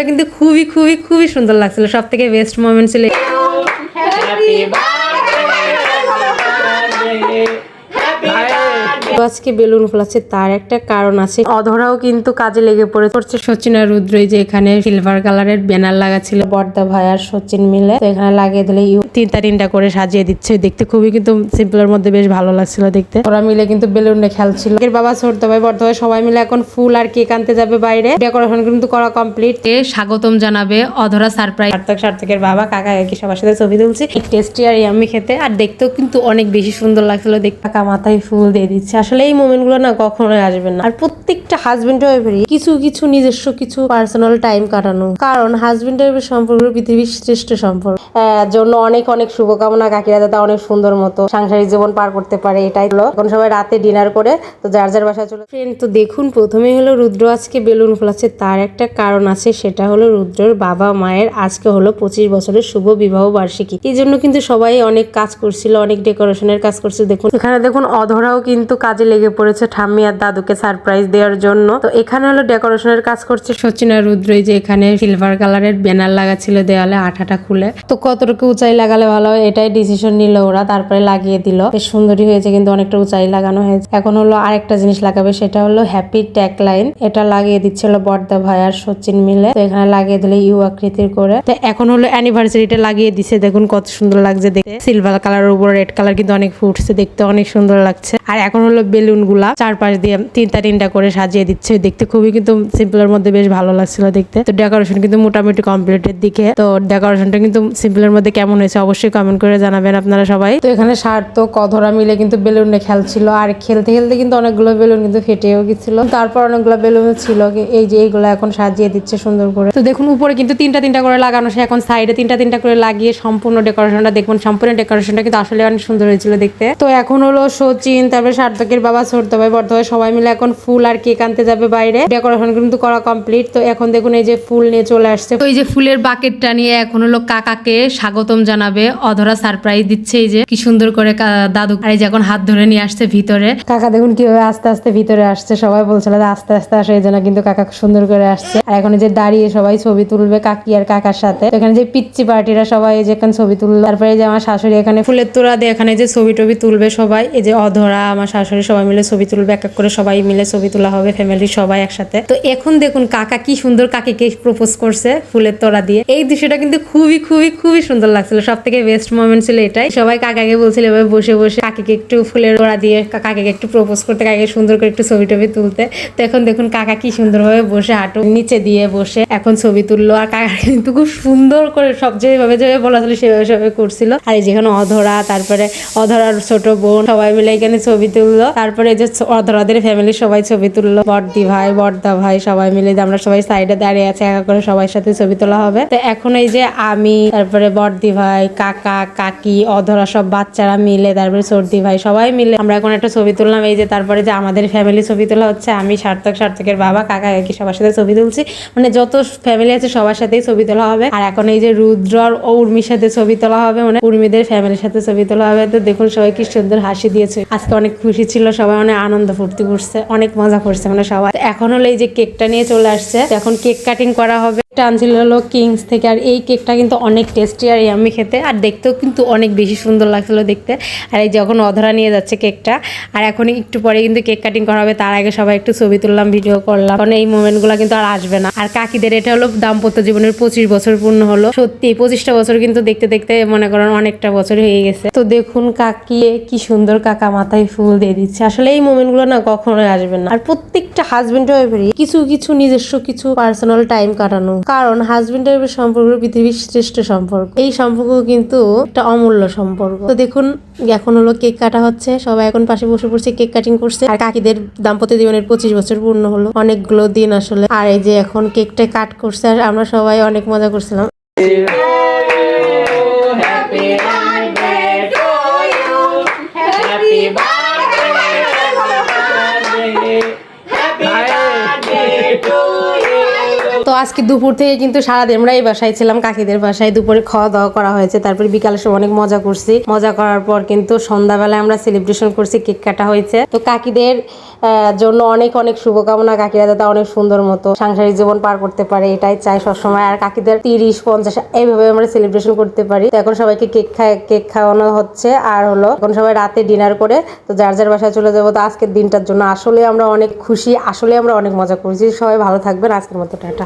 কিন্তু খুবই খুবই খুবই সুন্দর লাগছিল, সব থেকে বেস্ট মোমেন্ট ছিল। আজকে বেলুন ফোলাচ্ছে তার একটা কারণ আছে। অধরাও কিন্তু কাজে লেগে পড়েছে। সচিন আর রুদ্রই যে এখানে সিলভার কালারের ব্যানার লাগা ছিল, বর্দা ভাই আর সচিন মিলে, তো এখানে লাগিয়ে দিলে তিনটা করে সাজিয়ে দিচ্ছে। দেখতে খুবই কিন্তু সিম্পলের মধ্যে বেশ ভালো লাগছিল দেখতে। ওরা মিলে কিন্তু বেলুনে খেলছিল। এর বাবা ছোট ভাই বর্দা ভাই সবাই মিলে এখন ফুল আর কেক আনতে যাবে বাইরে। ডেকোরেশন কিন্তু করা কমপ্লিট। স্বাগতম জানাবে অধরা সারপ্রাইজ। সার্থকের বাবা কাকা কি সবার সাথে ছবি তুলছি। টেস্টি আর ইয়াম্মি খেতে, আর দেখতেও কিন্তু অনেক বেশি সুন্দর লাগছিল দেখতে। কাকা মাথায় ফুল দিয়ে দিচ্ছে। আসলে এই মোমেন্ট গুলো না কখনোই আসবে না। আর প্রত্যেকটা হাজবেন্ড ওয়াইফেরই কিছু কিছু নিজস্ব কিছু পার্সোনাল টাইম কাটানো, কারণ হাজবেন্ড ওয়াইফের সম্পর্ক পৃথিবীর শ্রেষ্ঠ সম্পর্ক। জন্য অনেক অনেক শুভকামনা। কাকিরা যাতে অনেক সুন্দর মতো সাংসারিক জীবন পার করতে পারে, এটাই হলো। এখন সবাই রাতে ডিনার করে তো যার যার বাসায় চলে। ফ্রেন্ড, তো দেখুন প্রথমে হলো রুদ্র আজকে বেলুন ফোলাচ্ছে, তার একটা কারণ আছে। সেটা হলো রুদ্রর বাবা মায়ের আজকে হলো 25 বছরের শুভ বিবাহ বার্ষিকী। এই জন্য কিন্তু সবাই অনেক কাজ করছিল, অনেক ডেকোরেশনের কাজ করছিল। দেখুন এখানে দেখুন অধরাও কিন্তু কাজে লেগে পড়েছে ঠাম্মি আর দাদুকে সারপ্রাইজ দেওয়ার জন্য। তো এখানে হলো ডেকোরেশনের কাজ করছে সচিন আর রুদ্রই, যে এখানে সিলভার কালারের ব্যানার লাগা ছিল দেওয়ালে আঠাটা খুলে। তো কতটুকু উঁচাই লাগালে ভালো হয় এটাই ডিসিশন নিল ওরা, তারপরে লাগিয়ে দিল। বেশ সুন্দরই হয়েছে, কিন্তু অনেকটা উঁচাই লাগানো হয়েছে। এখন হলো আরেকটা জিনিস লাগাবে, সেটা হলো হ্যাপি ট্যাগ লাইন। এটা লাগিয়ে দিচ্ছিল বর্দা ভাই আর সচিন মিলে। তো এখানে লাগিয়ে দিলে ইউ আকৃতির করে। তো এখন হলো অ্যানিভার্সারিটা লাগিয়ে দিছে। দেখুন কত সুন্দর লাগছে দেখতে। সিলভার কালারের উপর রেড কালার কিন্তু অনেক ফুটছে, দেখতে অনেক সুন্দর লাগছে। আর এখন হলো বেলুন গুলা চারপাশ দিয়ে তিনটা করে সাজিয়ে দিচ্ছে। দেখতে খুবই কিন্তু সিম্পলের মধ্যে বেশ ভালো লাগছিল দেখতে। তো ডেকোরেশন কিন্তু মোটামুটি কমপ্লিটের দিকে। তো ডেকোরেশনটা কিন্তু সিম্পলের মধ্যে কেমন হয়েছে অবশ্যই কমেন্ট করে জানাবেন আপনারা সবাই। তো এখানে সার্থক অধরা মিলে কিন্তু বেলুনে খেলছিল, আর খেলতে খেলতে কিন্তু অনেকগুলো বেলুন কিন্তু ফেটেও গেছিল। তারপর অনেকগুলো বেলুন ছিল এই যে এইগুলো এখন সাজিয়ে দিচ্ছে সুন্দর করে। তো দেখুন উপরে কিন্তু তিনটা করে লাগানো, সে এখন সাইডে তিনটা করে লাগিয়ে সম্পূর্ণ ডেকোরেশনটা দেখুন। সম্পূর্ণ ডেকোরেশনটা কিন্তু আসলে অনেক সুন্দর হয়েছিল দেখতে। তো এখন হলো সচিন, তারপরে সার্থকের বাবা, ছোট ভাই, বর্দা ভাই সবাই মিলে এখন ফুল আর কেক আনতে যাবে বাইরে। ডেকোরেশন কিন্তু করা কমপ্লিট। তো এখন দেখুন এই যে ফুল নিয়ে চলে আসছে। তো এই যে ফুলের বাকেটটা নিয়ে এখন হলো কাকাকে স্বাগতম জানাবে অধরা সারপ্রাইজ দিচ্ছে। এই যে কি সুন্দর করে দাদু আর এই যে এখন হাত ধরে নিয়ে আসছে ভিতরে। কাকা দেখুন কিভাবে আস্তে আস্তে ভিতরে আসছে। সবাই বলছিল যে আস্তে আস্তে আসে, এই জন্য কিন্তু কাকা সুন্দর করে আসছে। আর এখন যে দাঁড়িয়ে সবাই ছবি তুলবে কাকি আর কাকার সাথে। এখানে যে পিচ্চি পার্টিরা সবাই যে এখানে ছবি তুললো। তারপরে যে আমার শাশুড়ি এখানে ফুলের তোড়া দিয়ে এখানে যে ছবি টবি তুলবে সবাই। এই যে অধরা আমার শাশুড়ি সবাই মিলে ছবি তুলবে, এক এক করে সবাই মিলে ছবি তোলা হবে, ফ্যামিলির সবাই একসাথে। তো এখন দেখুন কাকা কি সুন্দর কাকিকে প্রপোজ করছে ফুলের তোড়া দিয়ে। এই দৃশ্যটা কিন্তু খুবই খুবই খুবই সুন্দর লাগছিল, সব থেকে বেস্ট মোমেন্ট ছিল এটাই। সবাই কাকাকে বলছিল এভাবে বসে বসে কাকিকে একটু ফুলের তোড়া দিয়ে কাকিকে একটু প্রপোজ করতে, কাকিকে সুন্দর করে একটু ছবি টবি তুলতে। তো এখন দেখুন কাকা কি সুন্দর ভাবে বসে হাঁটু নিচে দিয়ে বসে এখন ছবি তুললো। আর কাকা কিন্তু খুব সুন্দর করে সব যেভাবে যেভাবে বলা ছিল সেভাবে করছিল। আর এই যেখানে অধরা, তারপরে অধরার ছোট বোন সবাই মিলে এখানে ছবি তুললো। তারপরে যে অধরাদের ফ্যামিলি সবাই ছবি তুললো, বর্দি ভাই, বর্দা ভাই সবাই মিলে আমরা সবাই সাইডে দাঁড়িয়ে আছে, একা করে সবাই সাথে ছবি তোলা হবে। তো এখন এই যে আমি, তারপরে বর্দি ভাই, কাকা, কাকি, অধরা সব বাচ্চারা মিলে, তারপরে সর্দি ভাই সবাই মিলে আমরা এখন একটা ছবি তুললাম। এই যে তারপরে যে আমাদের ফ্যামিলি ছবি তোলা হচ্ছে, আমি সার্থকের বাবা, কাকা কাকি সবার সাথে ছবি তুলছি। মানে যত ফ্যামিলি আছে সবার সাথেই ছবি তোলা হবে। আর এখন এই যে রুদ্র আর উর্মির সাথে ছবি তোলা হবে, মানে উর্মিদের ফ্যামিলির সাথে ছবি তোলা হবে। তো দেখুন সবাই কি সুন্দর হাসি দিয়েছে। আজকে অনেক খুশি ছিল সবাই, অনেক আনন্দ ফুর্তি করছে, অনেক মজা করছে মানে সবাই। এখন হলো এই যে কেকটা নিয়ে চলে আসছে, এখন কেক কাটিং করা হবে। আনছিল হলো কিংস থেকে। আর এই কেকটা কিন্তু অনেক টেস্টি আর ইয়াম্মি খেতে, আর দেখতেও কিন্তু অনেক বেশি সুন্দর লাগছিল দেখতে। আর এই যখন অধরা নিয়ে যাচ্ছে কেকটা, আর এখন একটু পরে কিন্তু কেক কাটিং করা হবে। তার আগে সবাই একটু ছবি তুললাম, ভিডিও করলাম, কারণ এই মোমেন্টগুলো কিন্তু আর আসবে না। আর কাকিদের এটা হলো দাম্পত্য জীবনের 25 বছর পূর্ণ হলো। সত্যি 25টা বছর কিন্তু দেখতে দেখতে মনে করেন অনেকটা বছর হয়ে গেছে। তো দেখুন কাকি কি সুন্দর কাকা মাথায় ফুল দিয়ে দিচ্ছে। আসলে এই মোমেন্টগুলো না কখনোই আসবে না। আর প্রত্যেকটা হাজবেন্ড ওয়াইফেরই কিছু কিছু নিজস্ব কিছু পার্সোনাল টাইম কাটানো, কারণ হাজবেন্ড ওয়াইফের সম্পর্ক পৃথিবীর শ্রেষ্ঠ সম্পর্ক। এই সম্পর্ক কিন্তু একটা অমূল্য সম্পর্ক। তো দেখুন এখন হলো কেক কাটা হচ্ছে, সবাই এখন পাশে বসে পড়ছে, কেক কাটিং করছে। আর কাকিদের দাম্পত্য জীবনের 25 বছর পূর্ণ হলো, অনেকগুলো দিন আসলে। আর এই যে এখন কেকটা কাট করছে, আর আমরা সবাই অনেক মজা করছিলাম। তো আজকে দুপুর থেকে কিন্তু সারাদিন আমরা এই বাসায় ছিলাম, কাকিদের বাসায়। দুপুরে খাওয়া দাওয়া করা হয়েছে, তারপরে বিকালের সময় অনেক মজা করছি। মজা করার পর কিন্তু সন্ধ্যাবেলায় আমরা সেলিব্রেশন করছি, কেক কাটা হয়েছে। তো কাকিদের জন্য অনেক অনেক শুভকামনা, কাকিরা যাতে অনেক সুন্দর মতো সাংসারিক জীবন পার করতে পারে, এটাই চাই সবসময়। আর কাকিদের 30-50 এইভাবে আমরা সেলিব্রেশন করতে পারি। তো এখন সবাইকে কেক খাওয়ানো হচ্ছে, আর হলো এখন সবাই রাতে ডিনার করে তো যার যার বাসায় চলে যাবো। তো আজকের দিনটার জন্য আসলে আমরা অনেক খুশি, আসলে আমরা অনেক মজা করছি। সবাই ভালো থাকবেন, আজকের মতো টাটা।